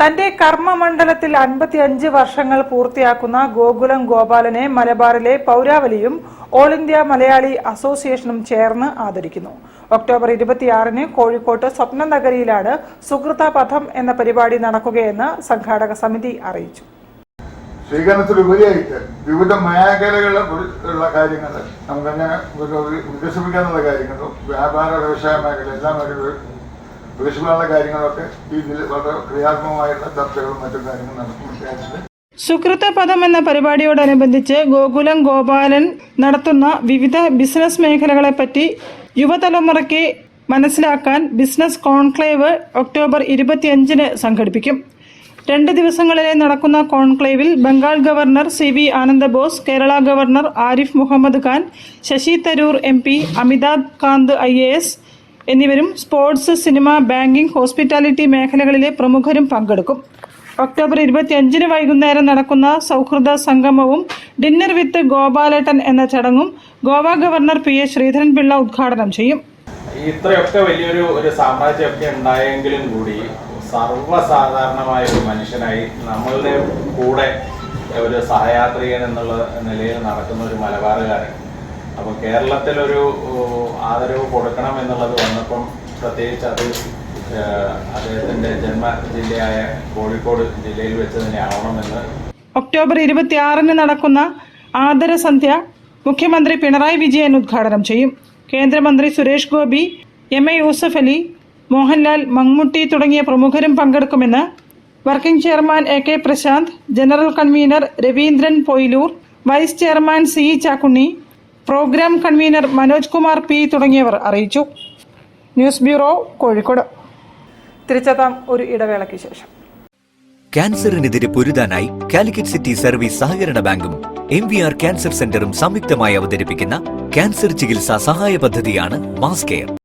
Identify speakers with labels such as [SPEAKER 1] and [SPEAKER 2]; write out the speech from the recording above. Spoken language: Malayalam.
[SPEAKER 1] തന്റെ കർമ്മമണ്ഡലത്തിൽ 55 വർഷങ്ങൾ പൂർത്തിയാക്കുന്ന ഗോകുലം ഗോപാലനെ മലബാറിലെ പൗരാവലിയും ഓൾ ഇന്ത്യ മലയാളി അസോസിയേഷനും ചേർന്ന് ആദരിക്കുന്നു. ഒക്ടോബർ 26-ന് കോഴിക്കോട്ട് സ്വപ്നനഗരിയിലാണ് സുഹൃത പഥം എന്ന പരിപാടി നടക്കുകയെന്ന് സംഘാടക സമിതി അറിയിച്ചു.
[SPEAKER 2] സ്വീകരണത്തിലുപരിയായിട്ട് വിവിധ മേഖലകളിലുള്ള കാര്യങ്ങൾ നമുക്കങ്ങനെ വികസിപ്പിക്കാനുള്ള കാര്യങ്ങളും വ്യാപാര വ്യവസായ മേഖല എല്ലാം വികസിപ്പിക്കാനുള്ള കാര്യങ്ങളൊക്കെ ഇതിൽ വളരെ ക്രിയാത്മകമായിട്ടുള്ള ചർച്ചകളും മറ്റും കാര്യങ്ങളും നടത്തുന്നു.
[SPEAKER 1] സുഹൃത പഥം എന്ന പരിപാടിയോടനുബന്ധിച്ച് ഗോകുലം ഗോപാലൻ നടത്തുന്ന വിവിധ ബിസിനസ് മേഖലകളെപ്പറ്റി യുവതലമുറയ്ക്ക് മനസ്സിലാക്കാൻ ബിസിനസ് കോൺക്ലേവ് ഒക്ടോബർ 25-ന് സംഘടിപ്പിക്കും. 2 ദിവസങ്ങളിലെ നടക്കുന്ന കോൺക്ലേവിൽ Bengal governor CV Ananda Bose, Kerala governor Arif Mohammed Khan, Shashi Tharoor MP, Amitabh Kant IAS എന്നിവരും സ്പോർട്സ്, സിനിമ, ബാങ്കിംഗ്, ഹോസ്പിറ്റാലിറ്റി മേഖലകളിലെ പ്രമുഖരും പങ്കെടുക്കും. ഒക്ടോബർ 25-ന് വൈകുന്നേരം നടക്കുന്ന സൗഹൃദ സംഗമവും ഡിന്നർ വിത്ത് ഗോപാലേട്ടൻ എന്ന ചടങ്ങും ഗോവ ഗവർണർ PA ശ്രീധരൻപിള്ള ഉദ്ഘാടനം ചെയ്യും.
[SPEAKER 3] ഇത്രയൊക്കെ വലിയൊരു സാമ്രാജ്യമൊക്കെ ഉണ്ടായെങ്കിലും കൂടി സർവ്വസാധാരണമായ ഒരു മനുഷ്യനായി നമ്മളുടെ കൂടെ ഒരു സഹയാത്രികൻ എന്നുള്ള നിലയിൽ നടക്കുന്ന ഒരു മലബാറുകാരൻ. അപ്പോൾ കേരളത്തിലൊരു ആദരവ് കൊടുക്കണം എന്നുള്ളത് വന്നപ്പം പ്രത്യേകിച്ച് അത് അദ്ദേഹത്തിൻ്റെ ജന്മ ജില്ലയായ കോഴിക്കോട് ജില്ലയിൽ വെച്ച് തന്നെ ആവണമെന്ന്.
[SPEAKER 1] ഒക്ടോബർ 26-ന് നടക്കുന്ന ആദരസന്ധ്യ മുഖ്യമന്ത്രി പിണറായി വിജയൻ ഉദ്ഘാടനം ചെയ്യും. കേന്ദ്രമന്ത്രി സുരേഷ് ഗോപി, MA യൂസഫ് അലി, മോഹൻലാൽ, മമ്മൂട്ടി തുടങ്ങിയ പ്രമുഖരും പങ്കെടുക്കുമെന്ന് working chairman AK Prashanth, general convener Raveendran Poyilur, vice chairman CE Chakkunni, programme convener Manoj Kumar P തുടങ്ങിയവർ അറിയിച്ചു. News bureau, Kozhikode. തിരിച്ചെത്താം ഒരു ഇടവേളയ്ക്ക് ശേഷം.
[SPEAKER 4] ക്യാൻസറിനെതിരെ പൊരുതാനായി കാലിക്കറ്റ് സിറ്റി സർവീസ് സഹകരണ ബാങ്കും MVR ക്യാൻസർ സെന്ററും സംയുക്തമായി അവതരിപ്പിക്കുന്ന ക്യാൻസർ ചികിത്സാ സഹായ പദ്ധതിയാണ് മാസ് കെയർ.